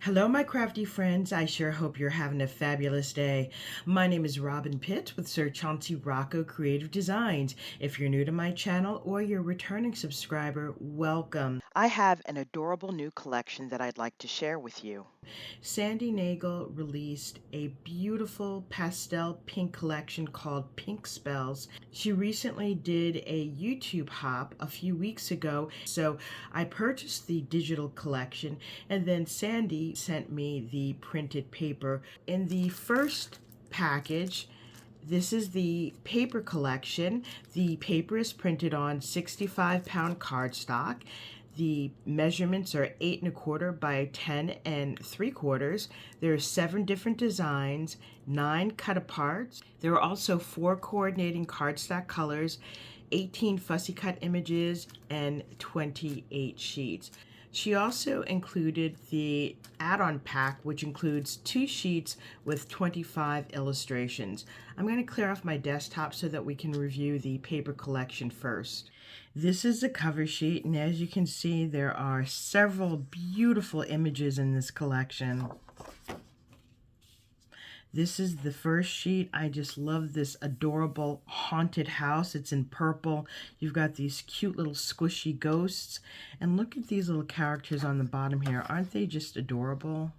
Hello, my crafty friends. I sure hope you're having a fabulous day. My name is Robyn Pitt with Sir Chauncey Rocco Creative Designs. If you're new to my channel or you're a returning subscriber, welcome. I have an adorable new collection that I'd like to share with you. Sandy Nagel released a beautiful pastel pink collection called Pink Spells. She recently did a YouTube hop a few weeks ago, so I purchased the digital collection, and then Sandy sent me the printed paper. In the first package, this is the paper collection. The paper is printed on 65-pound cardstock. The measurements are 8 1/4 by 10 3/4. There are 7 different designs, 9 cut aparts. There are also 4 coordinating cardstock colors, 18 fussy cut images, and 28 sheets. She also included the add-on pack, which includes 2 sheets with 25 illustrations. I'm going to clear off my desktop so that we can review the paper collection first. This is the cover sheet, and as you can see, there are several beautiful images in this collection. This is the first sheet. I just love this adorable haunted house. It's in purple. You've got these cute little squishy ghosts. And look at these little characters on the bottom here. Aren't they just adorable?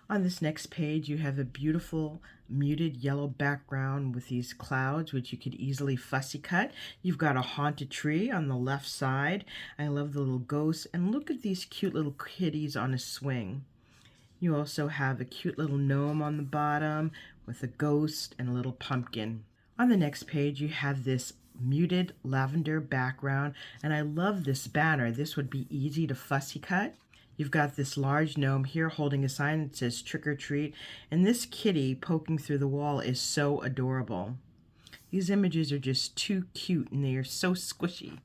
On this next page, you have a beautiful muted yellow background with these clouds, which you could easily fussy cut. You've got a haunted tree on the left side. I love the little ghosts. And look at these cute little kitties on a swing. You also have a cute little gnome on the bottom with a ghost and a little pumpkin. On the next page, you have this muted lavender background, and I love this banner. This would be easy to fussy cut. You've got this large gnome here holding a sign that says trick or treat, and this kitty poking through the wall is so adorable. These images are just too cute, and they are so squishy.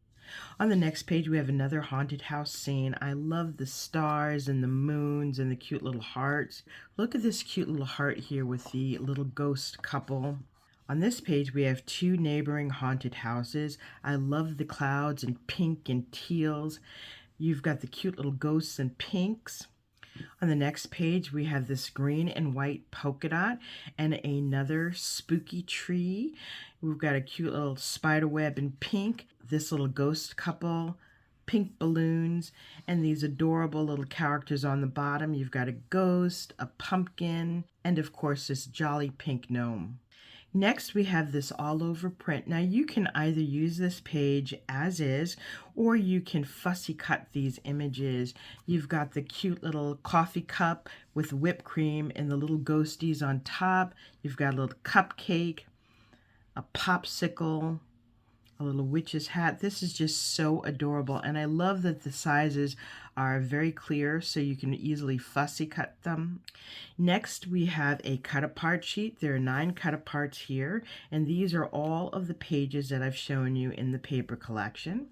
On the next page, we have another haunted house scene. I love the stars and the moons and the cute little hearts. Look at this cute little heart here with the little ghost couple. On this page, we have 2 neighboring haunted houses. I love the clouds in pink and teals. You've got the cute little ghosts in pinks. On the next page, we have this green and white polka dot and another spooky tree. We've got a cute little spider web in pink, this little ghost couple, pink balloons, and these adorable little characters on the bottom. You've got a ghost, a pumpkin, and of course this jolly pink gnome. Next, we have this all over print. Now you can either use this page as is, or you can fussy cut these images. You've got the cute little coffee cup with whipped cream and the little ghosties on top. You've got a little cupcake, a popsicle, a little witch's hat. This is just so adorable, and I love that the sizes are very clear so you can easily fussy cut them. Next, we have a cut apart sheet. There are 9 cut aparts here, and these are all of the pages that I've shown you in the paper collection.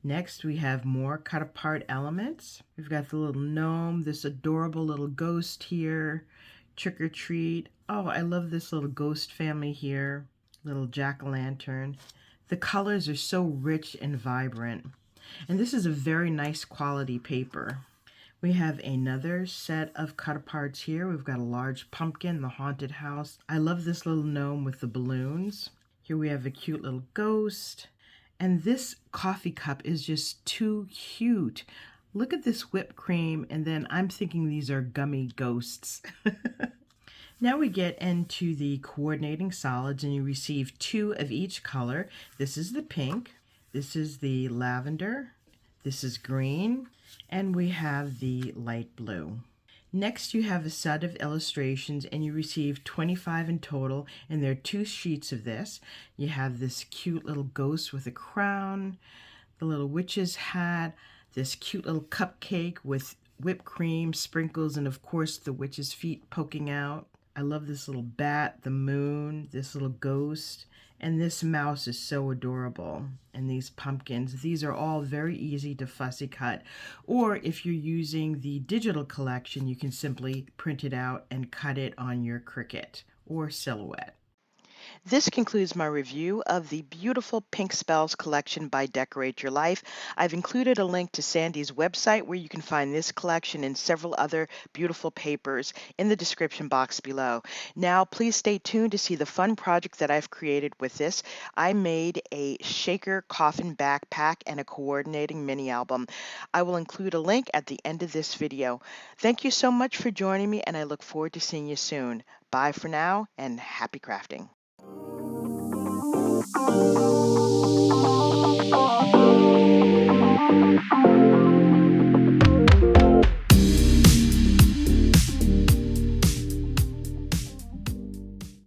Next, we have more cut apart elements. We've got the little gnome, this adorable little ghost here, trick or treat. Oh, I love this little ghost family here, little jack-o'-lantern. The colors are so rich and vibrant. And this is a very nice quality paper. We have another set of cut aparts here. We've got a large pumpkin, the haunted house. I love this little gnome with the balloons. Here we have a cute little ghost. And this coffee cup is just too cute. Look at this whipped cream, and then I'm thinking these are gummy ghosts. Now we get into the coordinating solids, and you receive 2 of each color. This is the pink, this is the lavender, this is green, and we have the light blue. Next, you have a set of illustrations, and you receive 25 in total, and there are 2 sheets of this. You have this cute little ghost with a crown, the little witch's hat, this cute little cupcake with whipped cream, sprinkles, and of course the witch's feet poking out. I love this little bat, the moon, this little ghost, and this mouse is so adorable. And these pumpkins, these are all very easy to fussy cut. Or if you're using the digital collection, you can simply print it out and cut it on your Cricut or Silhouette. This concludes my review of the beautiful Pink Spells collection by Decorate Your Life. I've included a link to Sandy's website where you can find this collection and several other beautiful papers in the description box below. Now, please stay tuned to see the fun project that I've created with this. I made a shaker coffin backpack and a coordinating mini album. I will include a link at the end of this video. Thank you so much for joining me, and I look forward to seeing you soon. Bye for now, and happy crafting.